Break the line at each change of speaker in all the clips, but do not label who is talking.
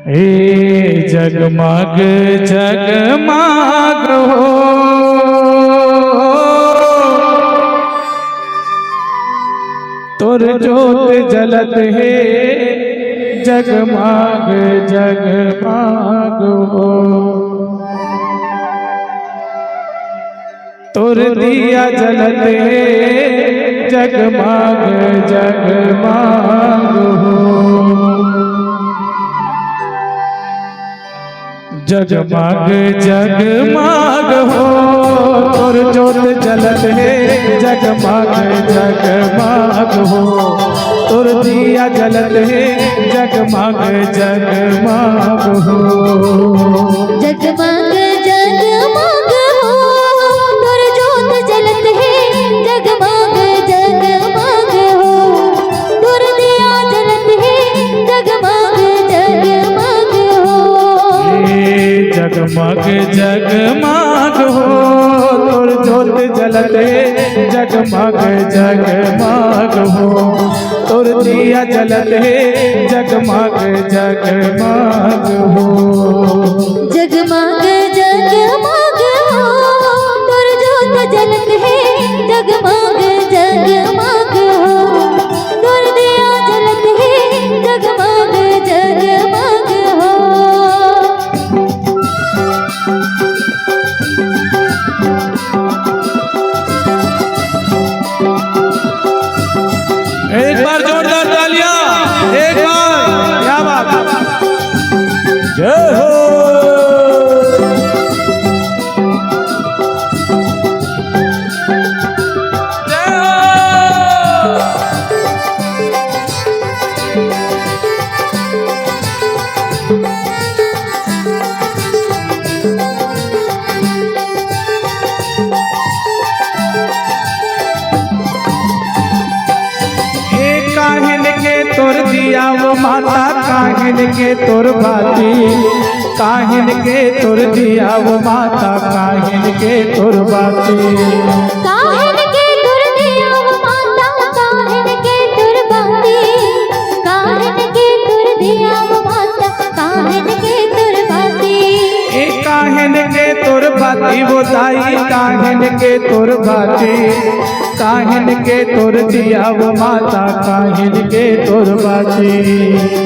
हे जगमग जगमग हो तोर ज्योत जलत है जगमग जगमग हो तोर दिया जलत है जगमग जगमग हो जगमग जगमग हो तोर ज्योत जलत है जगमग जगमग हो तोर दिया जलत है जगमग जगमग हो
जगमग जगमग हो तोर ज्योत जलत है जगमग जगमग हो तोर दिया जलत है जगमग जगमग हो
जगमग जगमग हो तोर ज्योत जलत है जगमग जगमग हो तोर दिया जलत है जगमग जगमग हो
जगमग जगमग हो तोर ज्योत जलत है जगमग जगमग हो तोर दिया जलत है जगमग जगमग हो
एक बार जोरदार तालियां एक बार क्या बात जय हो जय हो काहिन के तोर दिया वो माता काहिन के तोर बाती काहिन के तोर दिया वो माता काहिन के तोर बाती
काहिन के तोर दिया वो माता काहिन के तोर बाती काहिन के तोर दिया वो माता काहिन के तोर बाती
ए काहिन के तोर बाती वो दाई काहिन के तोर बाती काहिन के तोर दिया वो माता काहिन के तोर बाती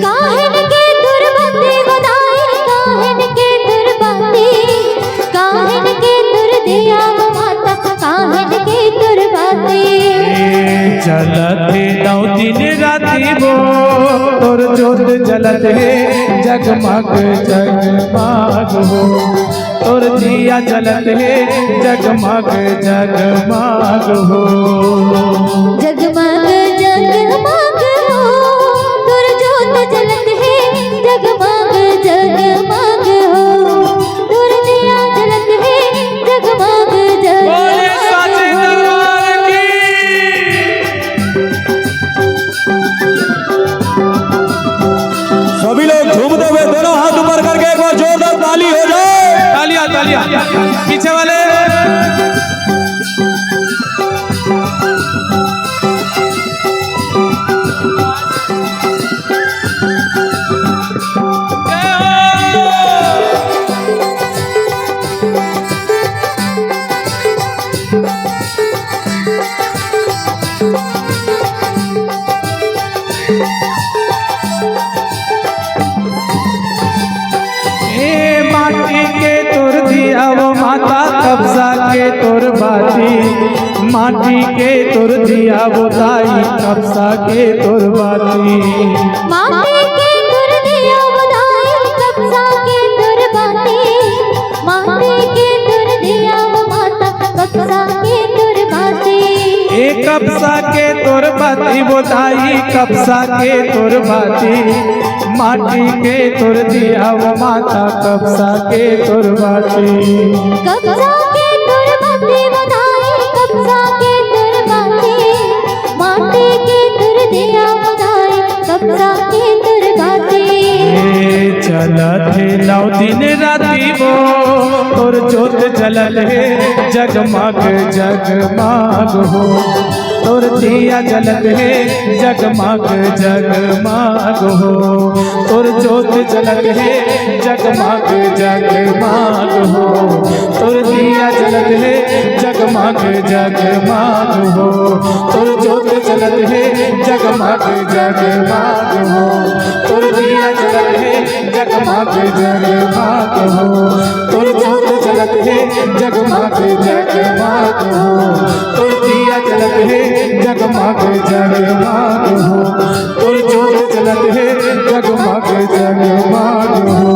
काहिन के तोर बाती वो दाई काहिन के तोर बाती काहिन के तोर दिया वो माता काहिन के तोर बाती
जलत है नौ दिन राती वो तोर ज्योत जलत है जगमग जगमग हो तोर दिया जलत है जगमग जगमग हो
जगमग जगमग हो तोर ज्योत जलत है जगमग जगमग हो तोर दिया जलत है जगमग
बोले साचे
जगमग
दरबार की
सभी लोग झूमते हुए दोनों हाथ ऊपर करके एक बार जोरदार ताली हो जाए।
तालियां तालियां पीछे वाले माटी के तोर दिया वो माता कब्जा के तोर बाती माटी के तोर दिया वो दाई कब्जा के तोर बाती
माटी के तोर दिया वो दाई कब्जा के तोर बाती माटी के तोर दिया वो माता कब्जा के तोर बाती
एक कब्जा के तोर बाती वो दाई कब्जा के तोर बाती माटी के तोर दिया वो माता कब्जा के तोर बाती
कब्जा के तोर बाती वो दाई कब्जा के तोर बाती माटी के तोर दिया वो दाई कब्जा के तोर बाती
चलत है नौ दिन राती वो तोर ज्योत जलल है जगमग जगमग हो तोर दिया जलत है जगमग जगमग हो, तोर ज्योत जलत है जगमग जगमग हो, तोर दिया जलत है जगमग जगमग हो, तोर ज्योत जलत है जगमग जगमग हो, तोर दिया जलत है जगमग जगमग हो, तोर ज्योत जलत है जगमग जगमग हो, तोर दिया जलत है जगमग जगमग हो, तोर ज्योत जलत है जगमग जगमग हो।